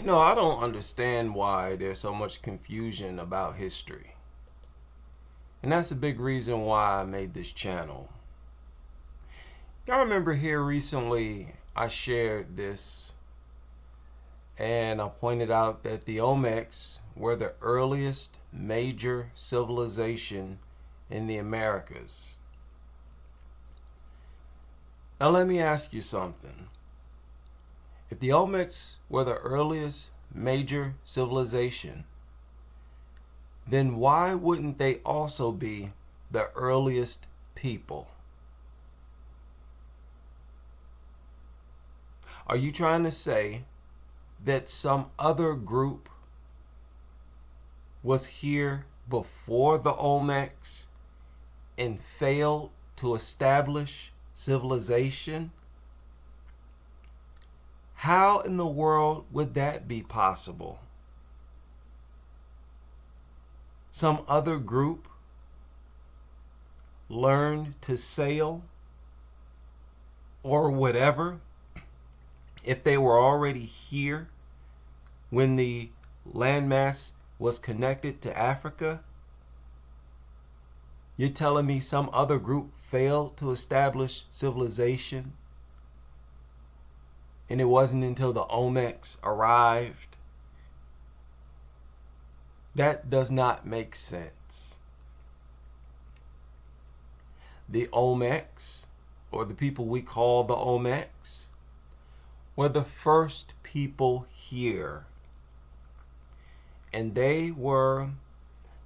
I don't understand why there's so much confusion about history. And that's a big reason why I made this channel. Y'all remember here recently I shared this and I pointed out that the Olmecs were the earliest major civilization in the Americas. Now let me ask you something. If the Olmecs were the earliest major civilization, then why wouldn't they also be the earliest people? Are you trying to say that some other group was here before the Olmecs and failed to establish civilization? How in the world would that be possible? Some other group learned to sail or whatever if they were already here when the landmass was connected to Africa? You're telling me some other group failed to establish civilization and it wasn't until the Olmecs arrived? That does not make sense. The Olmecs, or the people we call the Olmecs, were the first people here. And they were,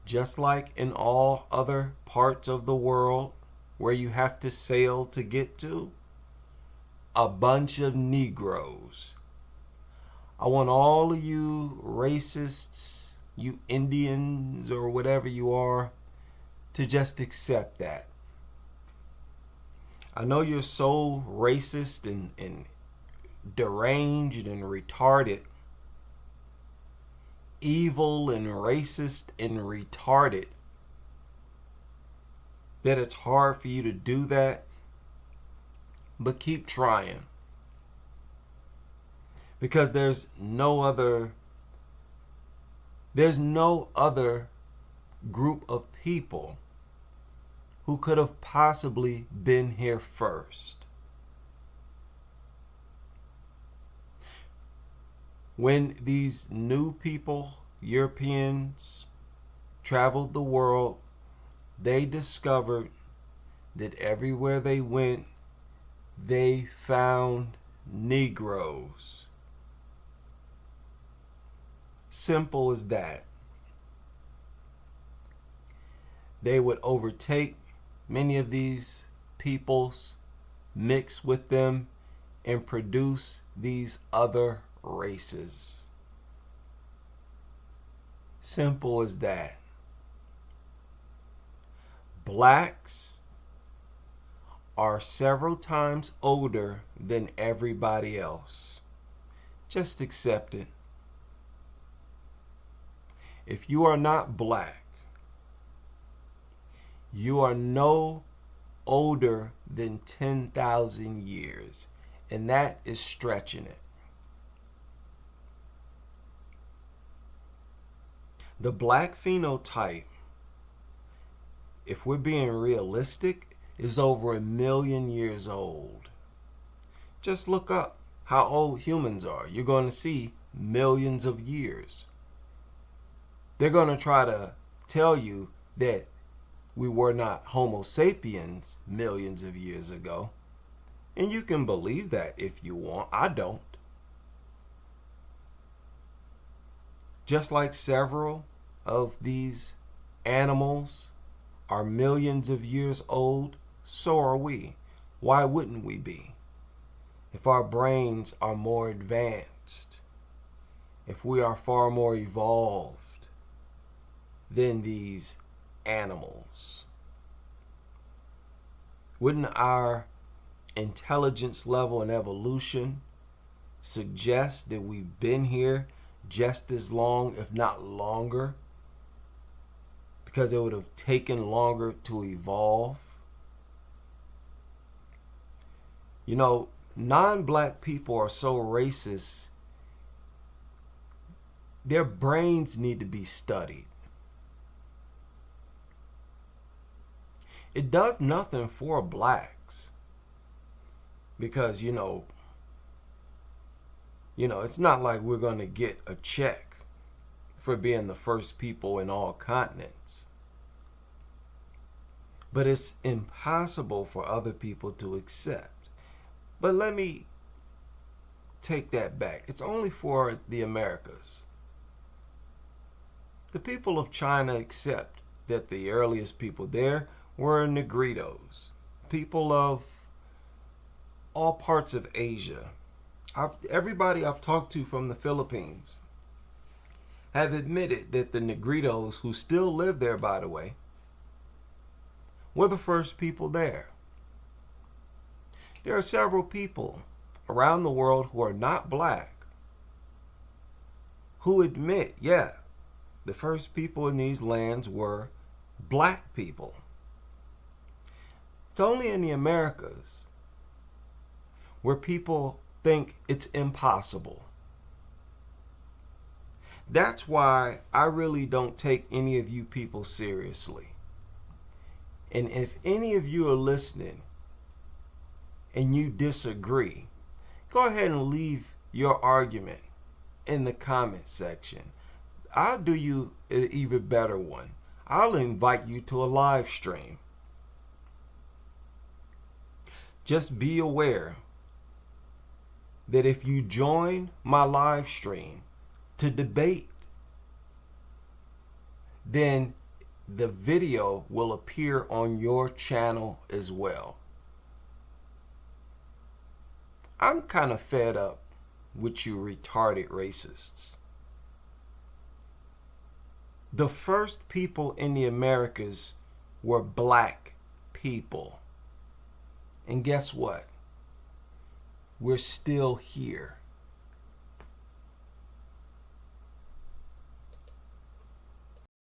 just like in all other parts of the world where you have to sail to get to, a bunch of Negroes. I want all of you racists, you Indians, or whatever you are, to just accept that. I know you're so racist and deranged and retarded, evil and racist and retarded, that it's hard for you to do that, but keep trying. Because there's no other group of people who could have possibly been here first. When these new people, Europeans, traveled the world, they discovered that everywhere they went, they found Negroes. Simple as that. They would overtake many of these peoples, mix with them, and produce these other races. Simple as that. Blacks are several times older than everybody else. Just accept it. If you are not black, you are no older than 10,000 years, and that is stretching it. The black phenotype, if we're being realistic, is over 1 million years old. Just look up how old humans are. You're going to see millions of years. They're going to try to tell you that we were not Homo sapiens millions of years ago. And you can believe that if you want. I don't. Just like several of these animals are millions of years old, so are we. Why wouldn't we be? If our brains are more advanced, if we are far more evolved than these animals, wouldn't our intelligence level and evolution suggest that we've been here just as long, if not longer, because it would have taken longer to evolve? You know, non-black people are so racist Their brains need to be studied. It does nothing for blacks because, it's not like we're going to get a check for being the first people in all continents. But it's impossible for other people to accept. But let me take that back. It's only for the Americas. The people of China accept that the earliest people there were Negritos, people of all parts of Asia. Everybody I've talked to from the Philippines have admitted that the Negritos, who still live there, by the way, were the first people there. There are several people around the world who are not black who admit, yeah, the first people in these lands were black people. It's only in the Americas where people think it's impossible. That's why I really don't take any of you people seriously. And if any of you are listening and you disagree, go ahead and leave your argument in the comment section. I'll do you an even better one. I'll invite you to a live stream. Just be aware that if you join my live stream to debate, then the video will appear on your channel as well. I'm kind of fed up with you retarded racists. The first people in the Americas were black people. And guess what? We're still here.